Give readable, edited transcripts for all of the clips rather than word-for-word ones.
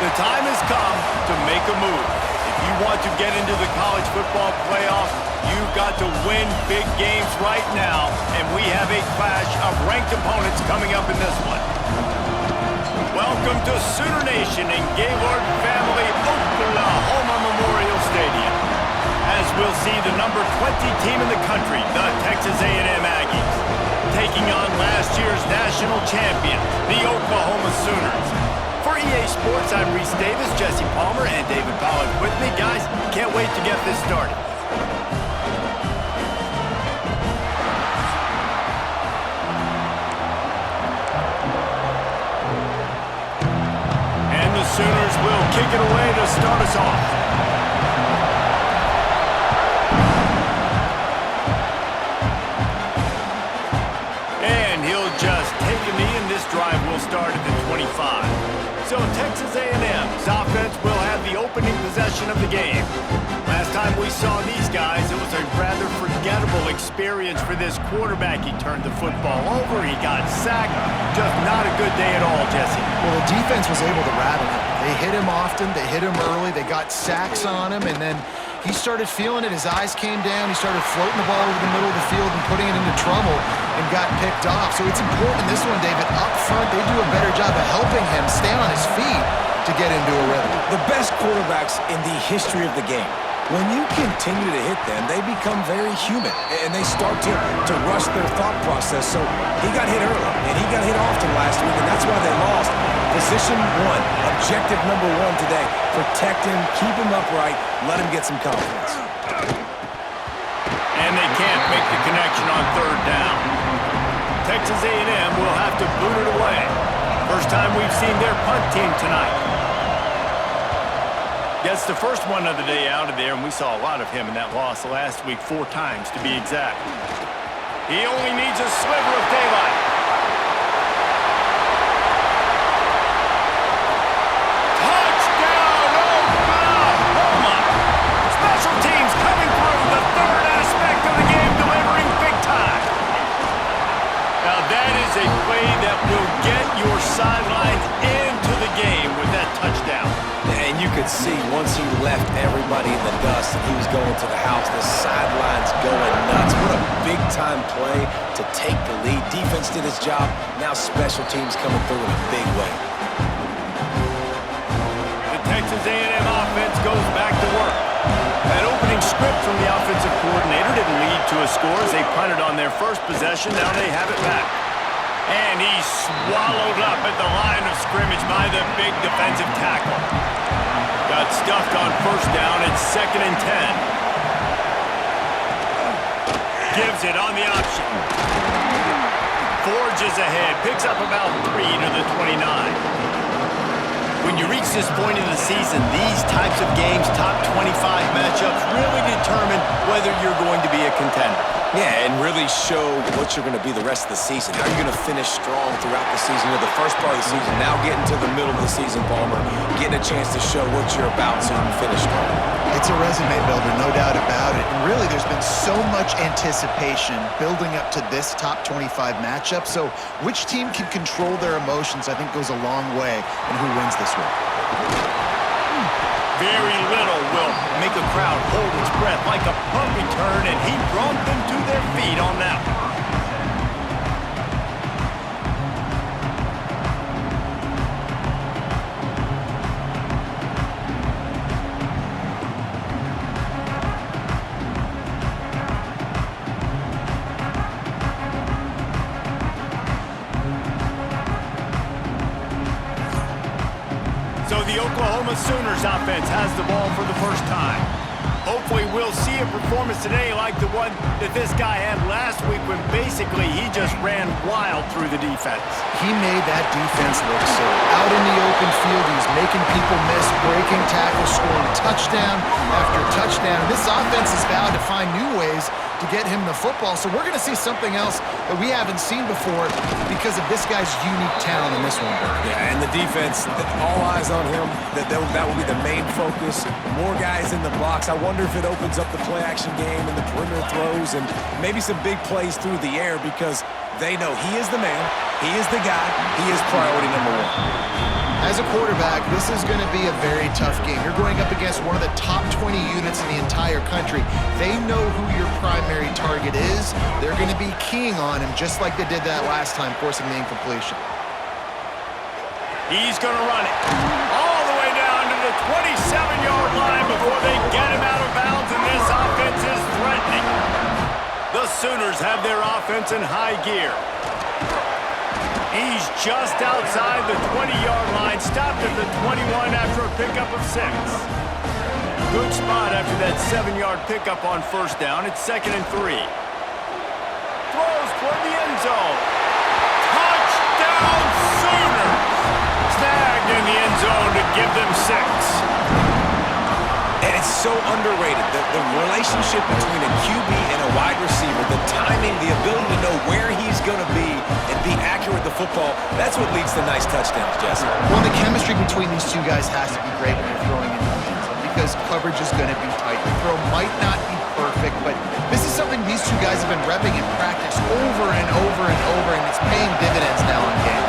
The time has come to make a move. If you want to get into the college football playoffs, you've got to win big games right now, and we have a clash of ranked opponents coming up in this one. Welcome to Sooner Nation in Gaylord Family Oklahoma Memorial Stadium, as we'll see the number 20 team in the country, the Texas A&M Aggies, taking on last year's national champion, the Oklahoma Sooners. For EA Sports, I'm Reese Davis, Jesse Palmer, and David Pollack with me. Guys, can't wait to get this started. And the Sooners will kick it away to start us off. And he'll just take a knee, and this drive will start at the 25. So Texas A&M's offense will have the opening possession of the game. Last time we saw these guys, it was a rather forgettable experience for this quarterback. He turned the football over, he got sacked. Just not a good day at all, Jesse. Well, the defense was able to rattle him. They hit him often, they hit him early, they got sacks on him, and then he started feeling it. His eyes came down, he started floating the ball over the middle of the field and putting it into trouble and got picked off. So it's important in this one, David, up front, they do a better job of helping him stay on his feet to get into a rhythm. The best quarterbacks in the history of the game, when you continue to hit them, they become very human, and they start to rush their thought process. So he got hit early, and he got hit often last week, and that's why they lost. Position one, objective number one today. Protect him, keep him upright, let him get some confidence. And they can't make the connection on third down. Texas A&M will have to boot it away. First time we've seen their punt team tonight. Gets the first one of the day out of there, and we saw a lot of him in that loss last week, 4 times to be exact. He only needs a sliver of daylight. Touchdown, Oklahoma! Special teams coming through, the third aspect of the game, delivering big time. Now that is a play that will get your sidelines into the game with that touchdown. And you could see once he left everybody in the dust and he was going to the house, the sidelines going nuts. What a big-time play to take the lead. Defense did its job. Now special teams coming through in a big way. The Texas A&M offense goes back to work. That opening script from the offensive coordinator didn't lead to a score as they punted on their first possession. Now they have it back. And he's swallowed up at the line of scrimmage by the big defensive tackle. Got stuffed on first down. It's 2nd and 10. Gives it on the option. Forges ahead. Picks up about 3 to the 29. When you reach this point in the season, these types of games, top 25 matchups, really determine whether you're going to be a contender. Yeah, and really show what you're going to be the rest of the season. How you're going to finish strong throughout the season, or the first part of the season, now getting to the middle of the season, Palmer, getting a chance to show what you're about so you can finish strong. It's a resume builder, no doubt about it. And really, there's been so much anticipation building up to this top 25 matchup. So which team can control their emotions, I think, goes a long way in who wins this one. Very little will make a crowd hold its breath like a punt return, and he brought them to their feet on that one. So the Oklahoma Sooners offense has the ball for the first time. Hopefully we'll see a performance today like the one that this guy had last week when basically he just ran wild through the defense. He made that defense look silly. Out in the open field, he's making people miss, breaking tackles, scoring touchdown after touchdown. This offense has vowed to find new ways to get him the football. So we're going to see something else that we haven't seen before because of this guy's unique talent in this one. Yeah, and the defense, all eyes on him. That will be the main focus. More guys in the box. I wonder if it opens up the play-action game and the perimeter throws and maybe some big plays through the air because they know he is the man, he is the guy, he is priority number one. As a quarterback, this is going to be a very tough game. You're going up against one of the top 20 units in the entire country. They know who your primary target is. They're going to be keying on him just like they did that last time, forcing the incompletion. He's going to run it all the way down to the 27-yard line before they get him out of bounds, and this offense is threatening. The Sooners have their offense in high gear. He's just outside the 20-yard line, stopped at the 21 after a pickup of 6. Good spot after that 7-yard pickup on first down. It's 2nd and 3. Throws toward the end zone. Touchdown Sooners! Snagged in the end zone to give them 6. And it's so underrated, the relationship between a QB and a wide receiver, the timing, the ability to know where he's going to be and be accurate with the football, that's what leads to nice touchdowns, Jesse. Well, the chemistry between these two guys has to be great when you're throwing into the end zone because coverage is going to be tight. The throw might not be perfect, but this is something these two guys have been repping in practice over and over and over, and it's paying dividends now in game.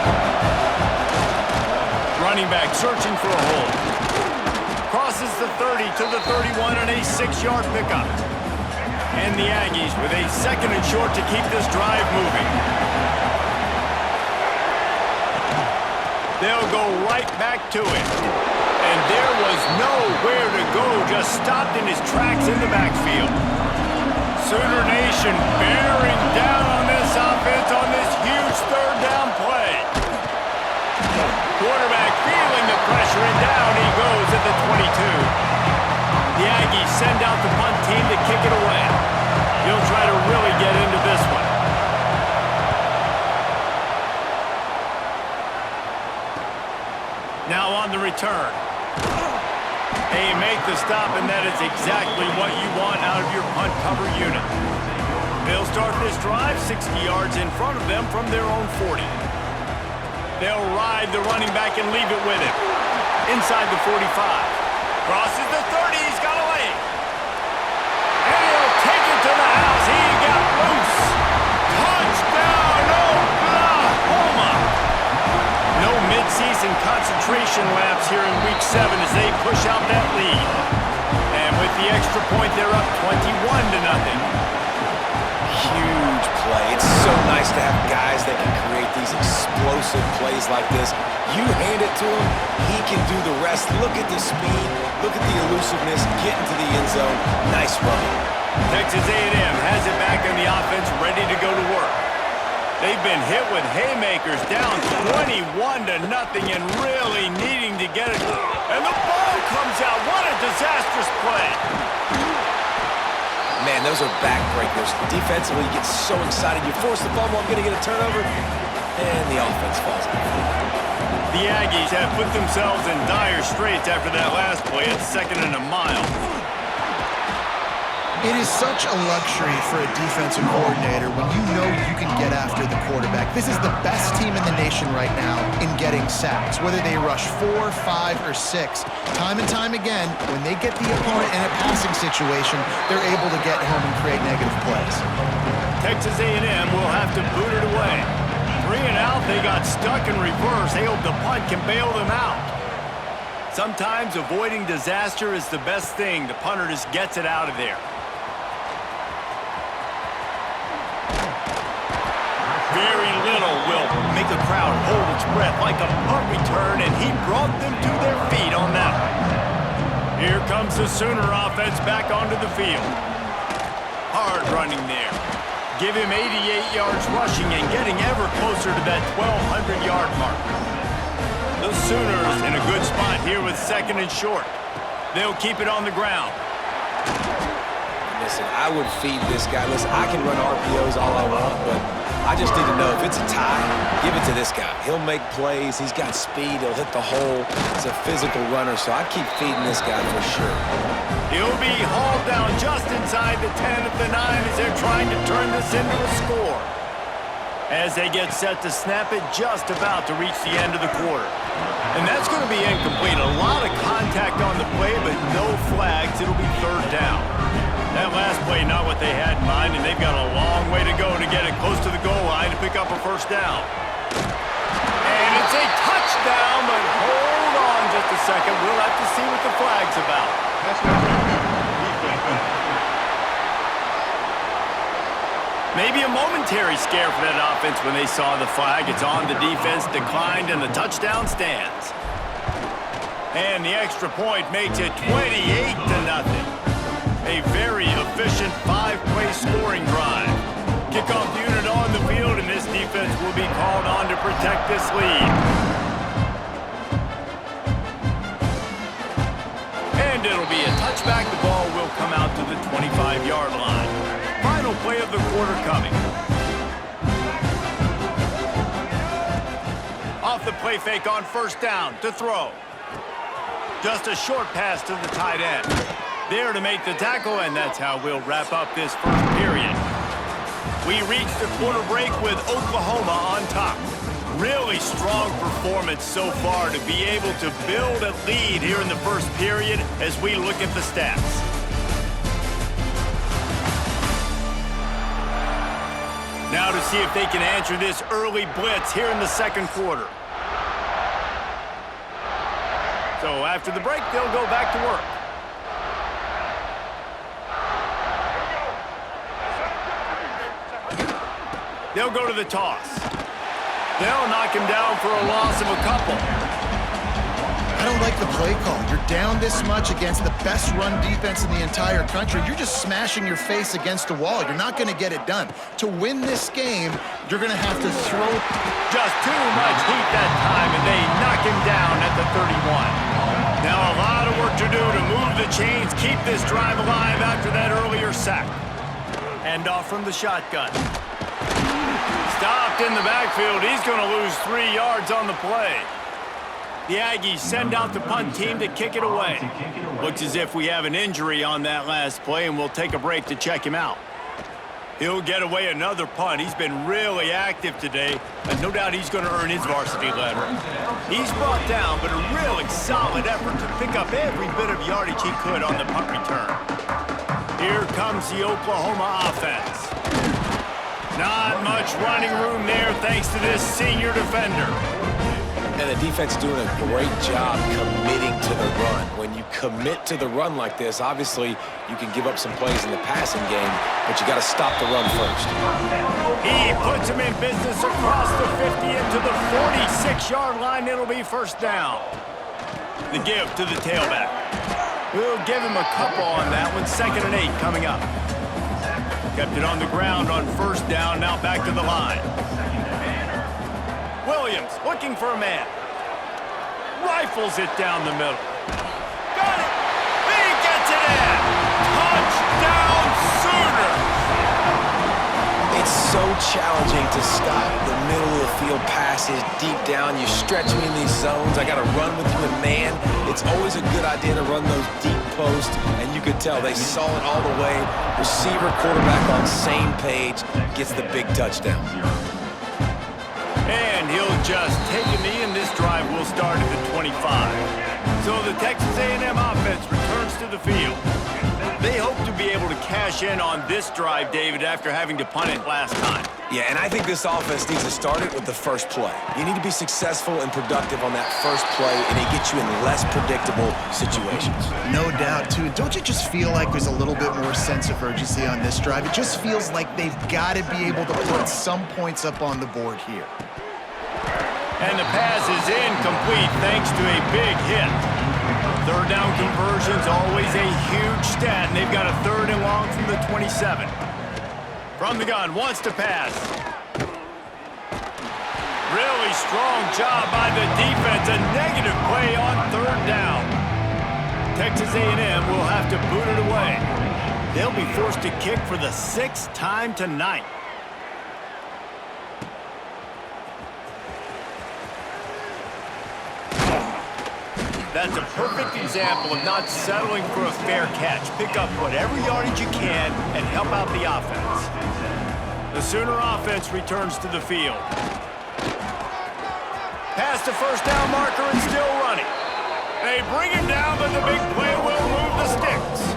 Running back searching for a hole. Crosses the 30 to the 31 and a 6-yard pickup. And the Aggies with a 2nd and short to keep this drive moving. They'll go right back to it. And there was nowhere to go, just stopped in his tracks in the backfield. Sooner Nation bearing down on this offense on this huge 3rd down play. Quarterback feeling the pressure, and down he goes at the 22. The Aggies send out the punt team to kick it away. He'll try to really get into this one. Now on the return. They make the stop, and that is exactly what you want out of your punt cover unit. They'll start this drive 60 yards in front of them from their own 40. They'll ride the running back and leave it with him. Inside the 45. Crosses the 30. He's got a lane. And he'll take it to the house. He got loose. Touchdown, Oklahoma. No midseason concentration laps here in Week 7 as they push out that lead. And with the extra point, they're up 21-0. Huge play. It's so nice to have guys that can create these explosive plays like this. You hand it to him, he can do the rest. Look at the speed, look at the elusiveness, get into the end zone. Nice run. Texas A&M has it back on the offense, ready to go to work. They've been hit with haymakers, down 21-0 and really needing to get it. And the ball comes out. What a disastrous play. Man, those are backbreakers. Defensively, you get so excited. You force the fumble, I'm going to get a turnover, and the offense falls out. The Aggies have put themselves in dire straits after that last play at 2nd and a mile. It is such a luxury for a defensive coordinator when you know you can get after the quarterback. This is the best team in the nation right now in getting sacks, whether they rush 4, 5, or 6. Time and time again, when they get the opponent in a passing situation, they're able to get home and create negative plays. Texas A&M will have to boot it away. 3 and out, they got stuck in reverse. They hope the punt can bail them out. Sometimes avoiding disaster is the best thing. The punter just gets it out of there. Very little will make a crowd hold its breath like a punt return, and he brought them to their feet on that one. Here comes the Sooner offense back onto the field. Hard running there. Give him 88 yards rushing and getting ever closer to that 1,200-yard mark. The Sooners in a good spot here with 2nd and short. They'll keep it on the ground. Listen, I would feed this guy. Listen, I can run RPOs all I want, but I just need to know if it's a tie, give it to this guy. He'll make plays. He's got speed. He'll hit the hole. He's a physical runner, so I keep feeding this guy for sure. He'll be hauled down just inside the 10 at the 9 as they're trying to turn this into a score. As they get set to snap it, just about to reach the end of the quarter. And that's going to be incomplete. A lot of contact on the play, but no flags. It'll be 3rd down. That last play, not what they had in mind, and they've got a long way to go to get it close to the goal line to pick up a 1st down. And it's a touchdown, but hold second. We'll have to see what the flag's about. Maybe a momentary scare for that offense when they saw the flag. It's on, the defense declined, and the touchdown stands. And the extra point makes it 28-0. A very efficient 5-play scoring drive. Kickoff unit on the field, and this defense will be called on to protect this lead. And it'll be a touchback. The ball will come out to the 25-yard line. Final play of the quarter coming. Off the play fake on first down to throw. Just a short pass to the tight end. There to make the tackle, and that's how we'll wrap up this first period. We reach the quarter break with Oklahoma on top. Really strong performance so far to be able to build a lead here in the first period as we look at the stats. Now to see if they can answer this early blitz here in the second quarter. So after the break, they'll go back to work. They'll go to the toss. They'll knock him down for a loss of a couple. I don't like the play call. You're down this much against the best run defense in the entire country. You're just smashing your face against the wall. You're not going to get it done. To win this game, you're going to have to throw. Just too much heat that time, and they knock him down at the 31. Now a lot of work to do to move the chains, keep this drive alive after that earlier sack. Hand off from the shotgun. Stopped in the backfield. He's going to lose 3 yards on the play. The Aggies send out the punt team to kick it away. Looks as if we have an injury on that last play, and we'll take a break to check him out. He'll get away another punt. He's been really active today, and no doubt he's going to earn his varsity letter. He's brought down, but a really solid effort to pick up every bit of yardage he could on the punt return. Here comes the Oklahoma offense. Not much running room there thanks to this senior defender. And the defense doing a great job committing to the run. When you commit to the run like this, obviously you can give up some plays in the passing game, but you got to stop the run first. He puts him in business across the 50 into the 46-yard line. It'll be first down. The give to the tailback. We'll give him a couple on that one. 2nd and 8 coming up. Kept it on the ground on first down. Now back to the line. Williams looking for a man. Rifles it down the middle. Got it! He gets it in! Touchdown Sooners! It's so challenging to stop the middle of the field passes deep down. You stretch me in these zones. I got to run with you in man. It's always a good idea to run those deep posts, and you could tell they saw it all the way. Receiver, quarterback on same page, gets the big touchdown. And he'll just take a knee, and this drive will start at the 25. So the Texas A&M offense returns to the field. They hope to be able to cash in on this drive, David, after having to punt it last time. Yeah, and I think this offense needs to start it with the first play. You need to be successful and productive on that first play, and it gets you in less predictable situations. No doubt, too. Don't you just feel like there's a little bit more sense of urgency on this drive? It just feels like they've got to be able to put some points up on the board here. And the pass is incomplete thanks to a big hit. Third down conversion's always a huge stat, and they've got a 3rd and long from the 27. From the gun, wants to pass. Really strong job by the defense. A negative play on 3rd down. Texas A&M will have to boot it away. They'll be forced to kick for the 6th time tonight. That's a perfect example of not settling for a fair catch. Pick up whatever yardage you can and help out the offense. The Sooner offense returns to the field. Past the first down marker and still running. They bring him down, but the big play will move the sticks.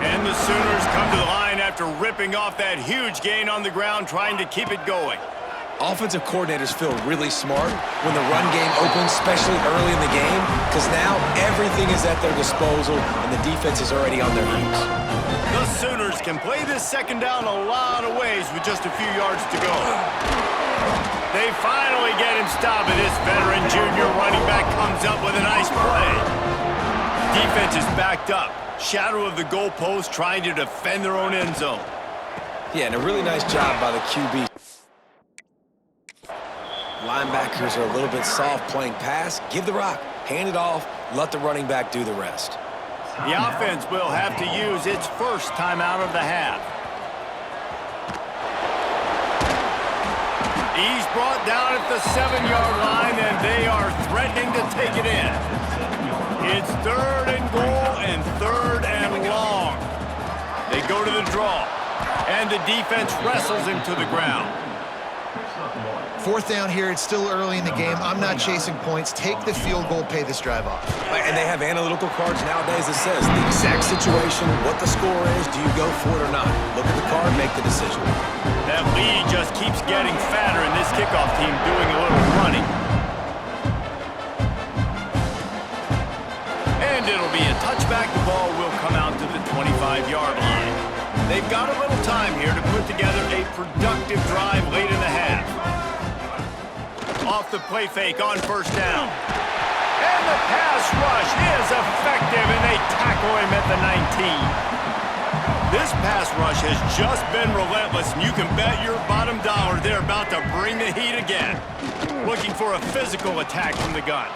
And the Sooners come to the line after ripping off that huge gain on the ground, trying to keep it going. Offensive coordinators feel really smart when the run game opens, especially early in the game, because now everything is at their disposal and the defense is already on their heels. The Sooners can play this second down a lot of ways with just a few yards to go. They finally get him stopped, and this veteran junior running back comes up with a nice play. Defense is backed up. Shadow of the goalpost trying to defend their own end zone. Yeah, and a really nice job by the QB. Linebackers are a little bit soft playing pass. Give the rock, hand it off, let the running back do the rest. The offense will have to use its first timeout of the half. He's brought down at the 7-yard line, and they are threatening to take it in. It's 3rd and goal and 3rd and long. They go to the draw, and the defense wrestles him to the ground. 4th down here. It's still early in the game. I'm not chasing points. Take the field goal, pay this drive off. And they have analytical cards nowadays that says the exact situation, what the score is, do you go for it or not? Look at the card, make the decision. That lead just keeps getting fatter, and this kickoff team doing a little running. And it'll be a touchback. The ball will come out to the 25-yard line. They've got a little time here to put together a productive drive late in the half. Off the play fake on 1st down. And the pass rush is effective, and they tackle him at the 19. This pass rush has just been relentless, and you can bet your bottom dollar they're about to bring the heat again. Looking for a physical attack from the gun.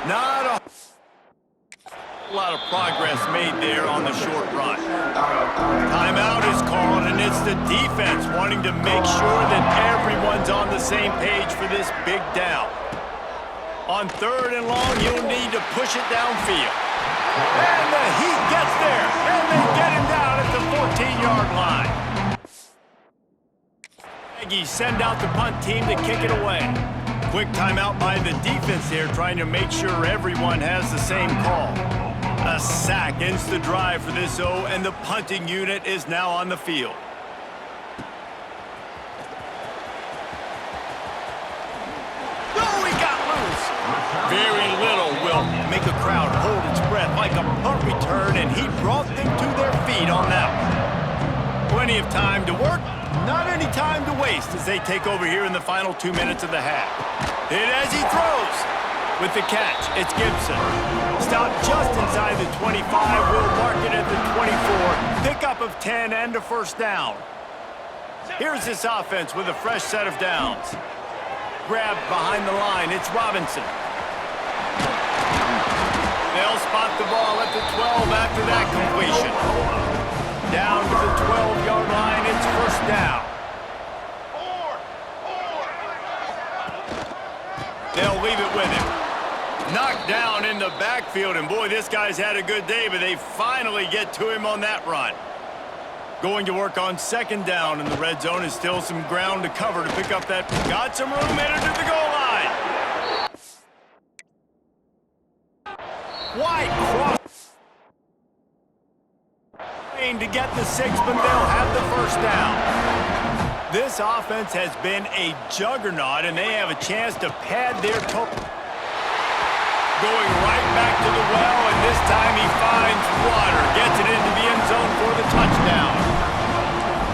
Not a lot of progress made there on the short run. Timeout is called, and it's the defense wanting to make sure that everyone's on the same page for this big down. On 3rd and long, you'll need to push it downfield. And the Heat gets there, and they get him down at the 14-yard line. Aggies send out the punt team to kick it away. Quick timeout by the defense there, trying to make sure everyone has the same call. A sack ends the drive for this O, and the punting unit is now on the field. Oh, he got loose. Very little will make a crowd hold its breath like a punt return, and he brought them to their feet on that one. Plenty of time to work, not any time to waste as they take over here in the final 2 minutes of the half. Hit as he throws. With the catch, it's Gibson. Stopped just inside the 25. Will mark it at the 24. Pickup of 10 and a 1st down. Here's this offense with a fresh set of downs. Grabbed behind the line. It's Robinson. They'll spot the ball at the 12 after that completion. Down to the 12-yard line. It's 1st down. They'll leave it with him. Knocked down in the backfield, and boy, this guy's had a good day, but they finally get to him on that run. Going to work on 2nd down, and the red zone is still some ground to cover to pick up that. Got some room headed to the goal line. White cross. To get the 6, but they'll have the 1st down. This offense has been a juggernaut, and they have a chance to pad their total. Going right back to the well, and this time he finds water. Gets it into the end zone for the touchdown.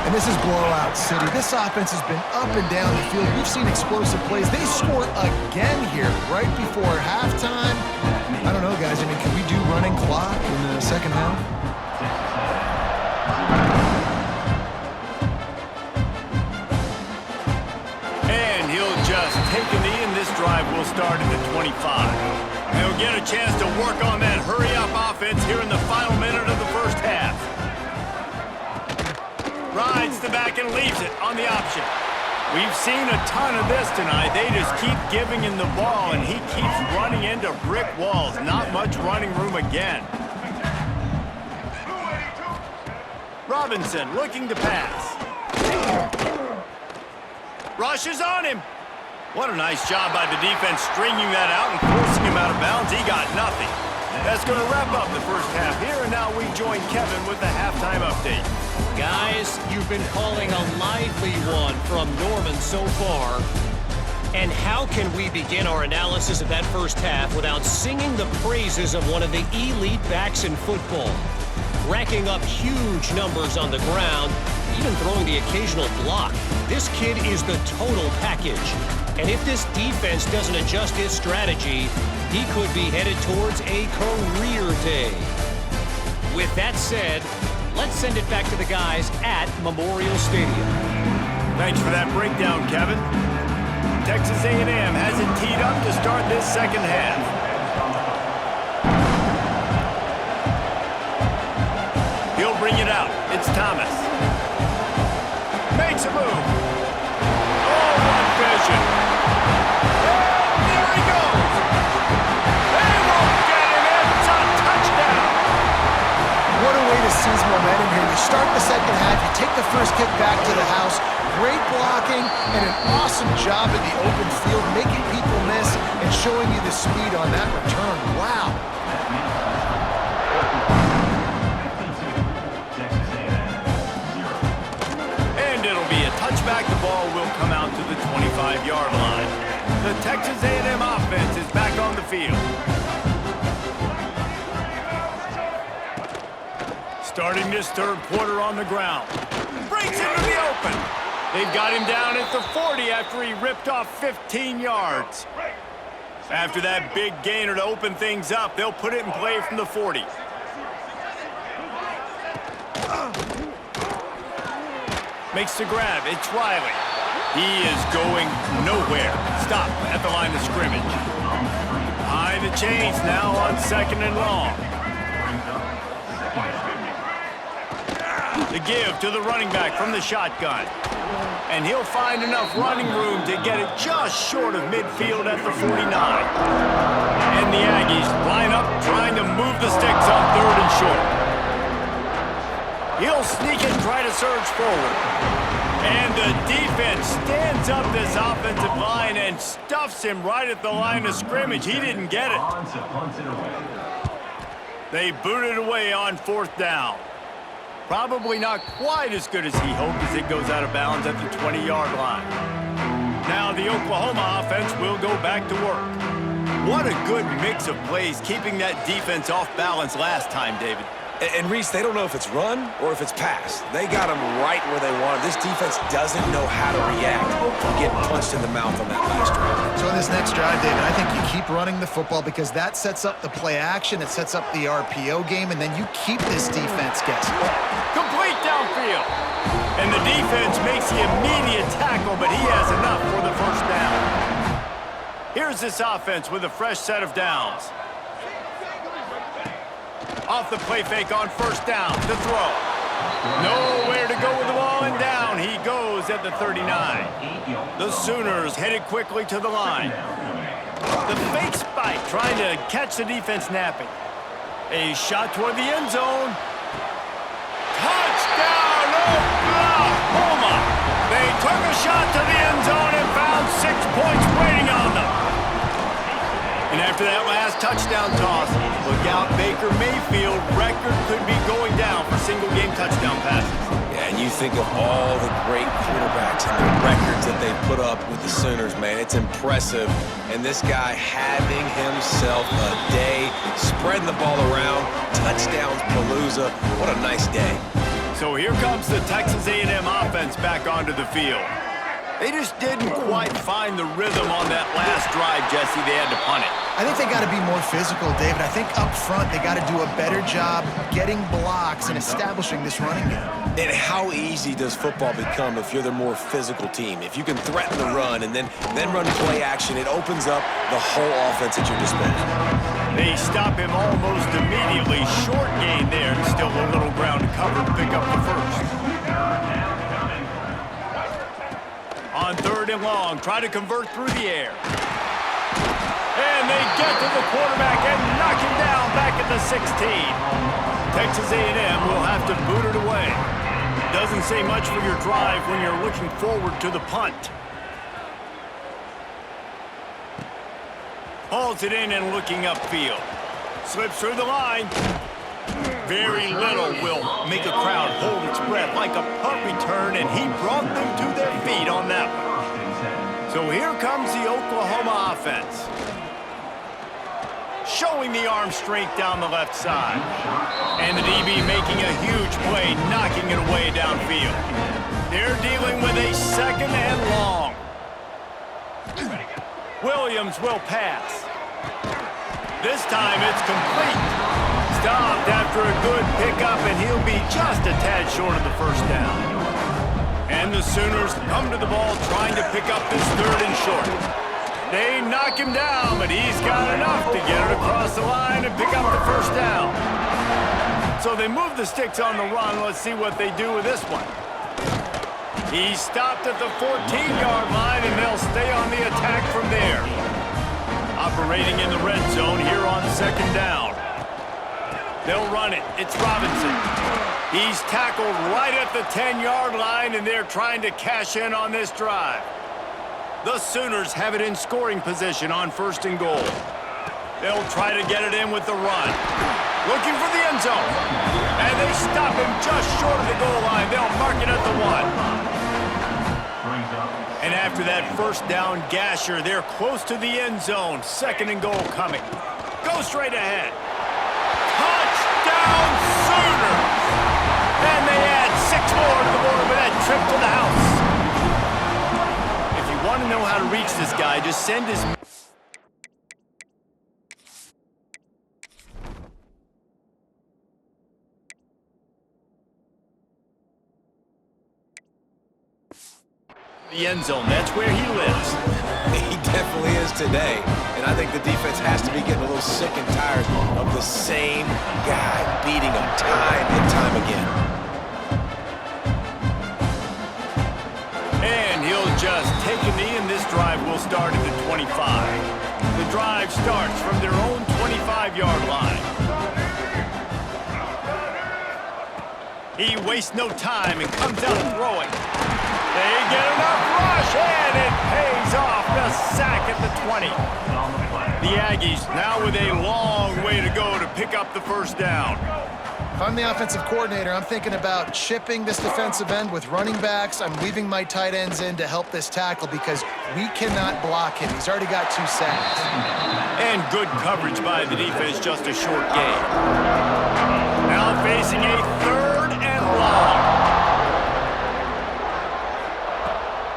And this is blowout city. This offense has been up and down the field. We've seen explosive plays. They score again here right before halftime. I don't know, guys. I mean, can we do running clock in the second half? And he'll just take a knee, and this drive will start at the 25. They'll get a chance to work on that hurry-up offense here in the final minute of the 1st half. Rides the back and leaves it on the option. We've seen a ton of this tonight. They just keep giving him the ball, and he keeps running into brick walls. Not much running room again. Robinson looking to pass. Rushes on him. What a nice job by the defense stringing that out and forcing him out of bounds. He got nothing. That's going to wrap up the first half here, and now we join Kevin with the halftime update. Guys, you've been calling a lively one from Norman so far. And how can we begin our analysis of that first half without singing the praises of one of the elite backs in football? Racking up huge numbers on the ground, even throwing the occasional block. This kid is the total package. And if this defense doesn't adjust his strategy, he could be headed towards a career day. With that said, let's send it back to the guys at Memorial Stadium. Thanks for that breakdown, Kevin. Texas A&M has it teed up to start this second half. He'll bring it out. It's Thomas. Makes a move. Oh, what vision. And there he goes. They won't get him. It's a touchdown. What a way to seize momentum here. You start the second half, you take the first kick back to the house, great blocking, and an awesome job in the open field, making people miss and showing you the speed on that return. Wow. And it'll be a touchback. The ball will come out to the 25-yard line. The Texas A&M offense is back on the field. Starting this third quarter on the ground. Breaks into the open. They've got him down at the 40 after he ripped off 15 yards. After that big gainer to open things up, they'll put it in play from the 40. Makes the grab. It's Riley. He is going nowhere. Stop at the line of scrimmage. High the chains now on 2nd and long. The give to the running back from the shotgun. And he'll find enough running room to get it just short of midfield at the 49. And the Aggies line up trying to move the sticks on 3rd and short. He'll sneak and try to surge forward. And the defense stands up this offensive line and stuffs him right at the line of scrimmage. He didn't get it. They boot it away on 4th down. Probably not quite as good as he hoped as it goes out of bounds at the 20-yard line. Now the Oklahoma offense will go back to work. What a good mix of plays, keeping that defense off balance last time, David. And Reese, they don't know if it's run or if it's pass. They got them right where they want them. This defense doesn't know how to react from getting punched in the mouth on that last drive. So in this next drive, David, I think you keep running the football because that sets up the play action, it sets up the RPO game, and then you keep this defense guessing. Complete downfield. And the defense makes the immediate tackle, but he has enough for the first down. Here's this offense with a fresh set of downs. Off the play fake on 1st down to throw. Nowhere to go with the ball, and down he goes at the 39. The Sooners headed quickly to the line. The fake spike trying to catch the defense napping. A shot toward the end zone. Touchdown, Oklahoma! They took a shot to the end zone and found 6 points waiting on them. And after that last touchdown toss, look out, Baker Mayfield record could be going down for single-game touchdown passes. Yeah, and you think of all the great quarterbacks and the records that they put up with the Sooners, man. It's impressive. And this guy having himself a day, spreading the ball around, touchdowns, Palooza. What a nice day. So here comes the Texas A&M offense back onto the field. They just didn't quite find the rhythm on that last drive, Jesse. They had to punt it. I think they got to be more physical, David. I think up front they got to do a better job getting blocks and establishing this running game. And how easy does football become if you're the more physical team? If you can threaten the run and then run play action, it opens up the whole offense at your disposal. They stop him almost immediately. Short gain there, and still a little ground to cover to pick up the first. On 3rd and long, try to convert through the air. And they get to the quarterback and knock him down back at the 16. Texas A&M will have to boot it away. Doesn't say much for your drive when you're looking forward to the punt. Hauls it in and looking upfield. Slips through the line. Very little will make a crowd hold its breath like a punt return, and he brought them to their feet on that one. So here comes the Oklahoma offense. Showing the arm strength down the left side. And the DB making a huge play, knocking it away downfield. They're dealing with a second and long. Williams will pass. This time it's complete. Stopped after a good pickup, and he'll be just a tad short of the first down. And the Sooners come to the ball trying to pick up this third and short. They knock him down, but he's got enough to get it across the line and pick up the first down. So they move the sticks on the run. Let's see what they do with this one. He stopped at the 14-yard line, and they'll stay on the attack from there. Operating in the red zone here on second down. They'll run it. It's Robinson. He's tackled right at the 10-yard line, and they're trying to cash in on this drive. The Sooners have it in scoring position on first and goal. They'll try to get it in with the run. Looking for the end zone. And they stop him just short of the goal line. They'll mark it at the 1. And after that first down gasher, they're close to the end zone. Second and goal coming. Go straight ahead. Touchdown Sooners! And they add 6 more to the board with that trip to the house. Want to know how to reach this guy, just send his... The end zone, that's where he lives. He definitely is today. And I think the defense has to be getting a little sick and tired of the same guy beating them time and time again. And he'll just take a knee, and this drive will start at the 25. The drive starts from their own 25-yard line. He wastes no time and comes out throwing. They get enough rush, and it pays off. The sack at the 20. The Aggies now with a long way to go to pick up the first down. If I'm the offensive coordinator, I'm thinking about chipping this defensive end with running backs. I'm leaving my tight ends in to help this tackle because we cannot block him. He's already got 2 sacks. And good coverage by the defense, just a short gain. Now facing a third and long.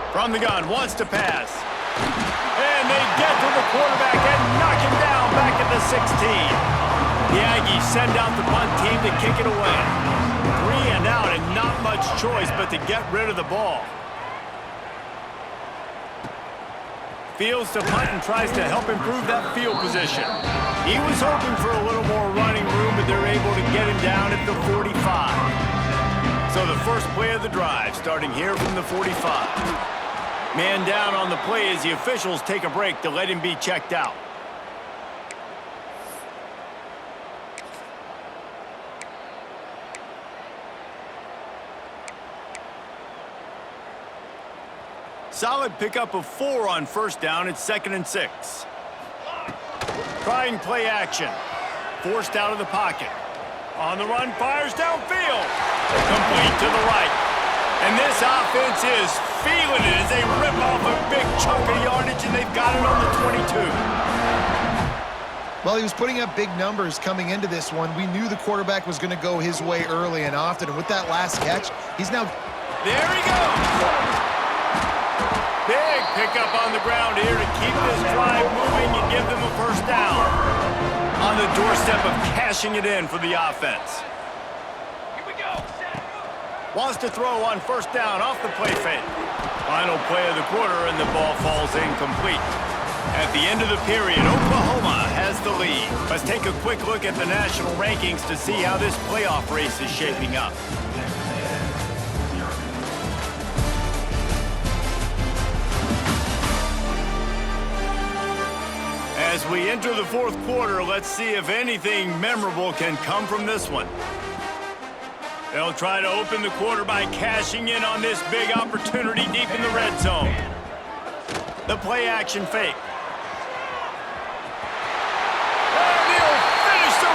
From the gun, wants to pass. And they get to the quarterback and knock him down back at the 16. The Aggies send out the punt team to kick it away. 3 and out, and not much choice but to get rid of the ball. Fields to punt and tries to help improve that field position. He was hoping for a little more running room, but they're able to get him down at the 45. So the first play of the drive, starting here from the 45. Man down on the play as the officials take a break to let him be checked out. Solid pickup of 4 on first down. It's 2nd and 6. Trying play action. Forced out of the pocket. On the run, fires downfield. Complete to the right. And this offense is feeling it as they rip off a big chunk of yardage, and they've got it on the 22. Well, he was putting up big numbers coming into this one. We knew the quarterback was going to go his way early and often. And with that last catch, he's now... There he goes. Big pickup on the ground here to keep this drive moving and give them a first down. On the doorstep of cashing it in for the offense. Here we go. Wants to throw on first down off the play fake. Final play of the quarter, and the ball falls incomplete. At the end of the period, Oklahoma has the lead. Let's take a quick look at the national rankings to see how this playoff race is shaping up. As we enter the 4th quarter, let's see if anything memorable can come from this one. They'll try to open the quarter by cashing in on this big opportunity deep in the red zone. The play action fake. And he'll finish the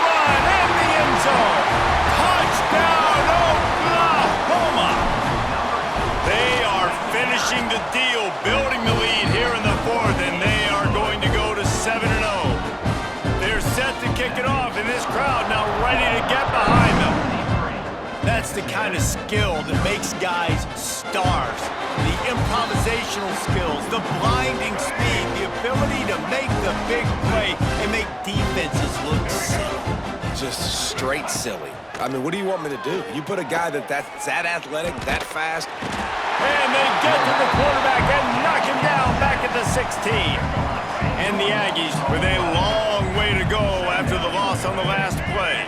kick it off, and this crowd now ready to get behind them. That's the kind of skill that makes guys stars. The improvisational skills, the blinding speed, the ability to make the big play and make defenses look silly. Just straight silly. I mean, what do you want me to do? You put a guy that's that athletic, that fast. And they get to the quarterback and knock him down back at the 16. And the Aggies with a long way to go after the loss on the last play.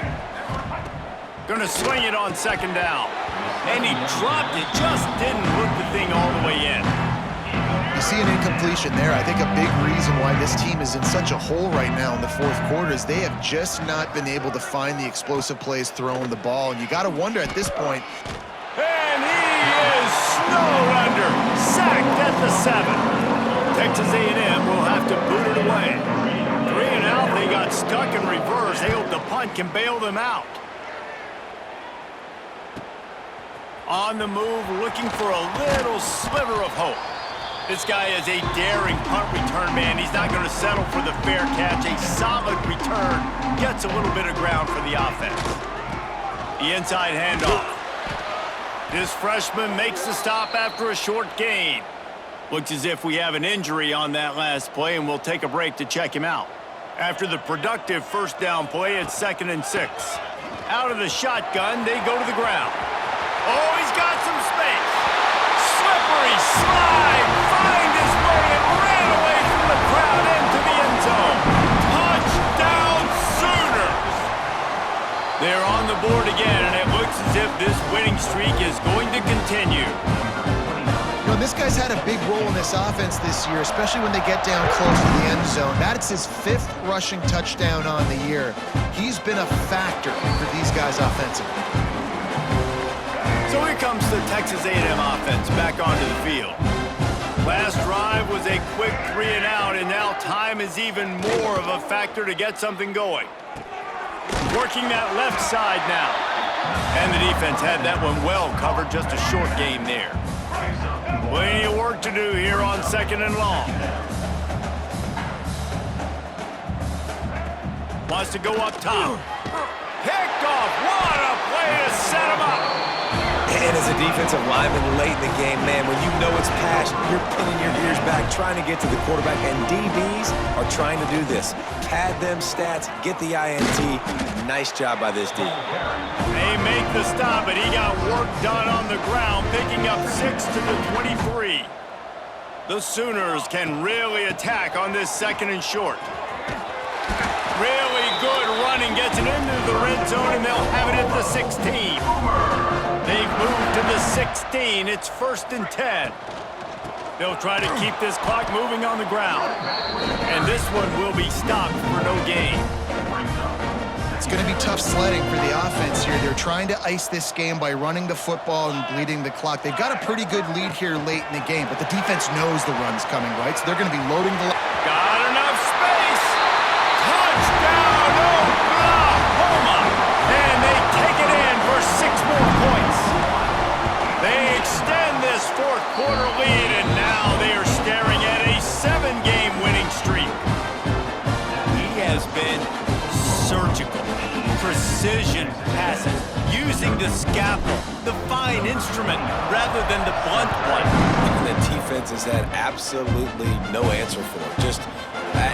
Gonna swing it on second down. And he dropped it, just didn't hook the thing all the way in. You see an incompletion there. I think a big reason why this team is in such a hole right now in the fourth quarter is they have just not been able to find the explosive plays throwing the ball. And you got to wonder at this point. And he is snowed under, sacked at the 7. Texas A&M will have to boot it away. 3 and out, they got stuck in reverse. They hope the punt can bail them out. On the move, looking for a little sliver of hope. This guy is a daring punt return man. He's not going to settle for the fair catch. A solid return gets a little bit of ground for the offense. The inside handoff. This freshman makes the stop after a short gain. Looks as if we have an injury on that last play, and we'll take a break to check him out. After the productive first down play, it's 2nd and 6. Out of the shotgun, they go to the ground. Oh, he's got some space. Slippery slide, find his way and ran away from the crowd into the end zone. Touchdown Sooners! They're on the board again, and it looks as if this winning streak is going to continue. You know, this guy's had a big role in this offense this year, especially when they get down close to the end zone. That's his 5th rushing touchdown on the year. He's been a factor for these guys offensively. So here comes the Texas A&M offense back onto the field. Last drive was a quick 3 and out, and now time is even more of a factor to get something going. Working that left side now. And the defense had that one well covered, just a short gain there. Plenty of work to do here on 2nd and long. Wants to go up top. Picked off. What a play to set him up. And as a defensive lineman late in the game, man, when you know it's pass, you're pinning your ears back, trying to get to the quarterback, and DBs are trying to do this. Pad them stats, get the INT. Nice job by this D. They make the stop, and he got work done on the ground, picking up 6 to the 23. The Sooners can really attack on this 2nd and short. Really good running, gets it into the red zone, and they'll have it at the 16. They've moved to the 16. It's 1st and 10. They'll try to keep this clock moving on the ground. And this one will be stopped for no gain. It's going to be tough sledding for the offense here. They're trying to ice this game by running the football and bleeding the clock. They've got a pretty good lead here late in the game, but the defense knows the run's coming, right? So they're going to be loading the... Got enough space. Touchdown, Oklahoma. And they take it in for 6 more points. They extend this 4th quarter lead, and now they are staring at a 7-game winning streak. He has been surgical, precision passes, using the scalpel, the fine instrument, rather than the blunt one. And the defense has had absolutely no answer for him. Just,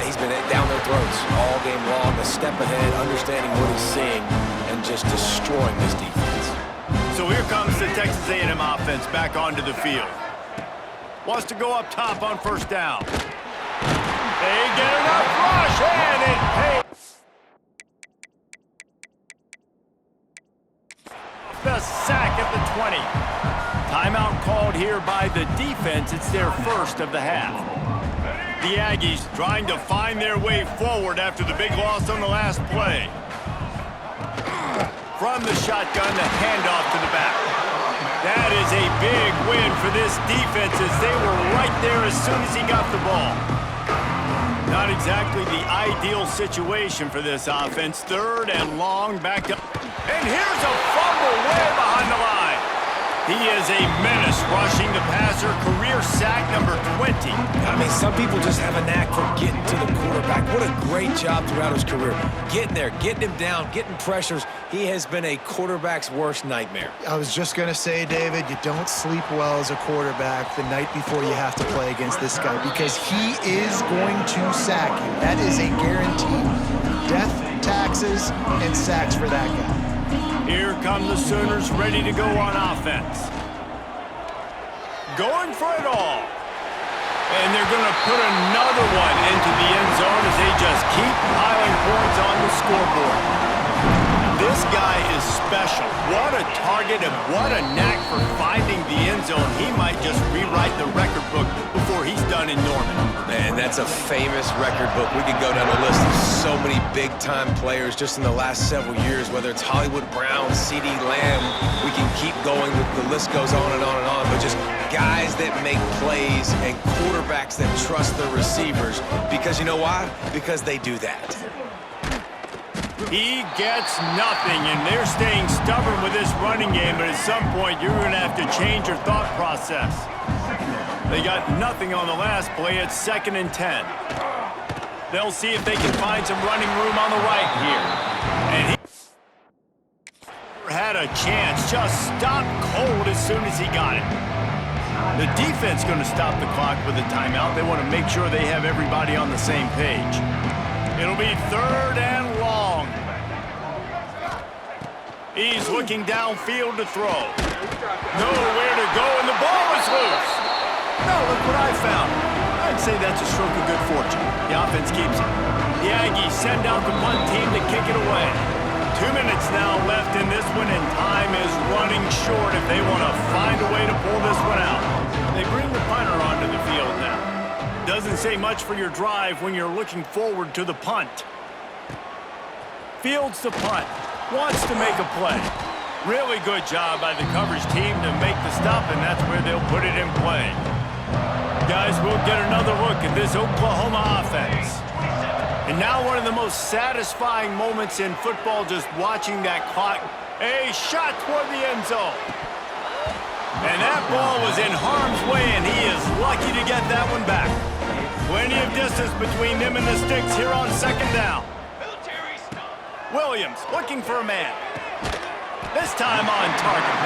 he's been down their throats all game long, a step ahead, understanding what he's seeing, and just destroying this defense. So here comes the Texas A&M offense back onto the field. Wants to go up top on 1st down. They get enough rush, and it pays. The sack at the 20. Timeout called here by the defense. It's their 1st of the half. The Aggies trying to find their way forward after the big loss on the last play. From the shotgun, the handoff to the back. That is a big win for this defense as they were right there as soon as he got the ball. Not exactly the ideal situation for this offense. 3rd and long, back to... And here's a fumble way behind the line. He is a menace rushing the passer, career sack number 20. I mean, some people just have a knack for getting to the quarterback. What a great job throughout his career. Getting there, getting him down, getting pressures. He has been a quarterback's worst nightmare. I was just going to say, David, you don't sleep well as a quarterback the night before you have to play against this guy because he is going to sack you. That is a guarantee. Death, taxes, and sacks for that guy. Here come the Sooners ready to go on offense. Going for it all. And they're going to put another one into the end zone as they just keep piling points on the scoreboard. This guy is special. What a target and what a knack for finding the end zone. He might just rewrite the record book before he's done in Norman. Man, that's a famous record book. We could go down the list of so many big-time players just in the last several years, whether it's Hollywood Brown, CeeDee Lamb. We can keep going. The list goes on and on and on. But just guys that make plays and quarterbacks that trust their receivers. Because you know why? Because they do that. He gets nothing, and they're staying stubborn with this running game, but at some point you're going to have to change your thought process. They got nothing on the last play. It's 2nd and 10. They'll see if they can find some running room on the right here. And he had a chance, just stopped cold as soon as he got it. The defense going to stop the clock with a timeout. They want to make sure they have everybody on the same page. It'll be 3rd and long. He's looking downfield to throw. Nowhere to go, and the ball is loose. No, look what I found. I'd say that's a stroke of good fortune. The offense keeps it. The Aggies send out the punt team to kick it away. 2 minutes now left in this one, and time is running short if they want to find a way to pull this one out. They bring the punter onto the field now. Doesn't say much for your drive when you're looking forward to the punt. Fields the punt. Wants to make a play. Really good job by the coverage team to make the stop, and that's where they'll put it in play. Guys, we'll get another look at this Oklahoma offense. And now one of the most satisfying moments in football, just watching that clock. A shot toward the end zone. And that ball was in harm's way, and he is lucky to get that one back. Plenty of distance between them and the sticks here on 2nd down. Williams looking for a man. This time on target.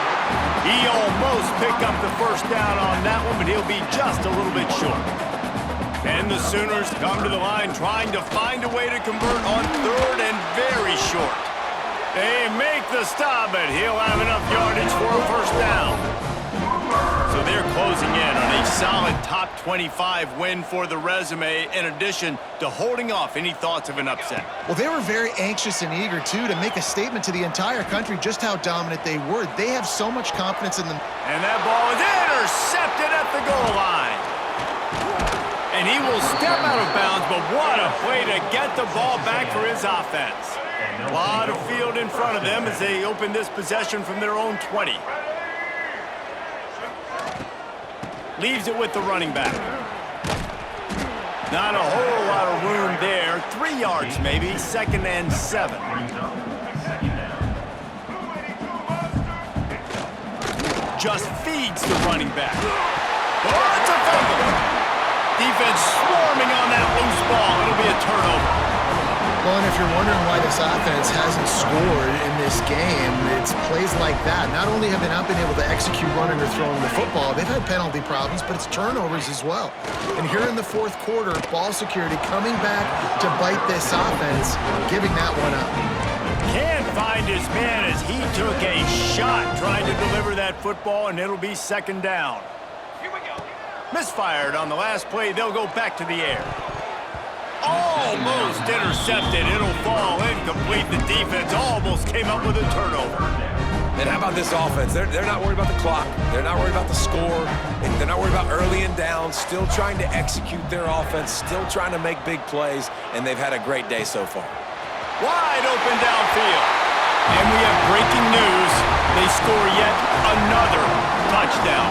He almost picked up the 1st down on that one, but he'll be just a little bit short. And the Sooners come to the line trying to find a way to convert on 3rd and very short. They make the stop, but he'll have enough yardage for a 1st down. So they're closing in on a solid top 25 win for the resume, in addition to holding off any thoughts of an upset. Well, they were very anxious and eager, too, to make a statement to the entire country just how dominant they were. They have so much confidence in them. And that ball is intercepted at the goal line. And he will step out of bounds, but what a play to get the ball back for his offense. A lot of field in front of them as they open this possession from their own 20. Leaves it with the running back. Not a whole lot of room there. 3 yards maybe, 2nd and 7. Just feeds the running back. Oh, it's a fumble. Defense swarming on that loose ball. It'll be a turnover. Well, and if you're wondering why this offense hasn't scored in this game, it's plays like that. Not only have they not been able to execute running or throwing the football, they've had penalty problems, but it's turnovers as well. And here in the 4th quarter, ball security coming back to bite this offense, giving that one up. Can't find his man as he took a shot trying to deliver that football, and it'll be 2nd down. Here we go. Misfired on the last play. They'll go back to the air. Almost intercepted. It'll fall incomplete. The defense almost came up with a turnover. And how about this offense? They're not worried about the clock. They're not worried about the score. They're not worried about early and down. Still trying to execute their offense. Still trying to make big plays. And they've had a great day so far. Wide open downfield. And we have breaking news. They score yet another touchdown.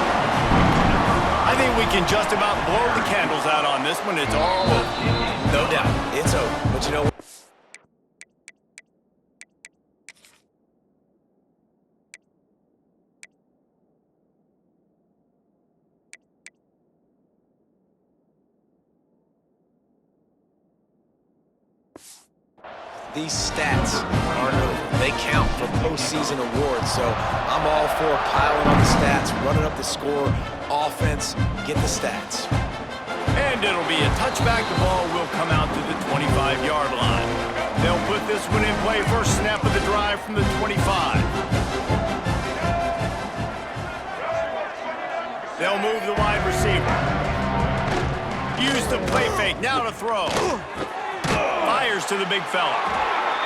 I think we can just about blow the candles out on this one. It's all over. No doubt. It's over. But you know what? these stats aren't over. They count for postseason awards, so I'm all for piling on the stats, running up the score, offense, get the stats. And it'll be a touchback. The ball will come out to the 25-yard line. They'll put this one in play. First snap of the drive from the 25. They'll move the wide receiver. Use the play fake. Now to throw. Fires to the big fella.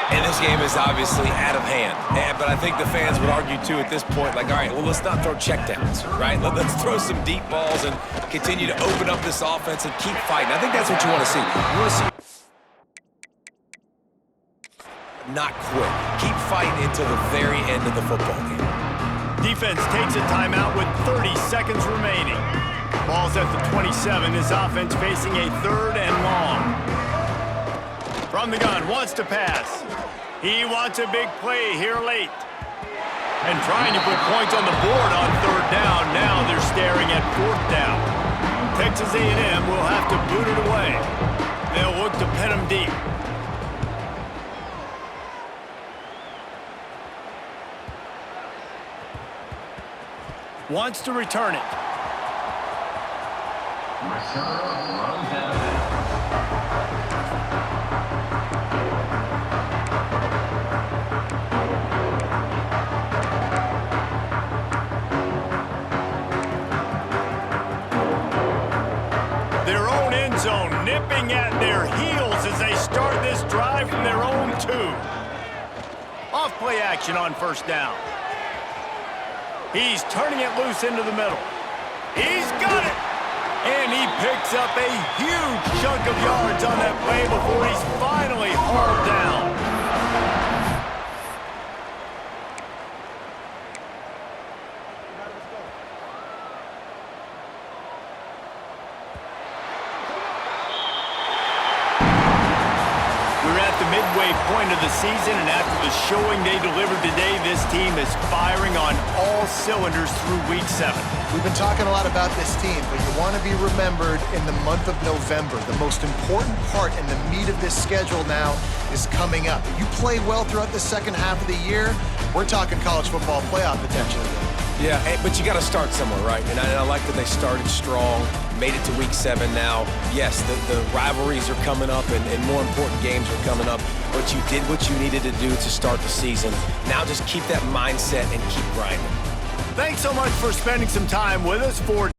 And this game is obviously out of hand. But I think the fans would argue, too, at this point, like, all right, well, let's not throw checkdowns, right? Let's throw some deep balls and continue to open up this offense and keep fighting. I think that's what you want to see. You want to see not quit. Keep fighting until the very end of the football game. Defense takes a timeout with 30 seconds remaining. Ball's at the 27. His offense facing a 3rd and long. From the gun, wants to pass. He wants a big play here late. And trying to put points on the board on 3rd down. Now they're staring at 4th down. Texas A&M will have to boot it away. They'll look to pin him deep. Wants to return it. Their own end zone nipping at their heels as they start this drive from their own 2. Off play action on 1st down. He's turning it loose into the middle. He's got it! And he picks up a huge chunk of yards on that play before he's finally hauled down. We're at the midway point of the season, and after the showing they delivered today, this team is firing on all cylinders through Week 7. We've been talking a lot about this team, but you want to be remembered in the month of November. The most important part and the meat of this schedule now is coming up. If you play well throughout the second half of the year, we're talking college football playoff potential again. Yeah, but you got to start somewhere, right? And I like that they started strong, made it to Week 7 now. Yes, the rivalries are coming up, and more important games are coming up, but you did what you needed to do to start the season. Now just keep that mindset and keep grinding. Thanks so much for spending some time with us for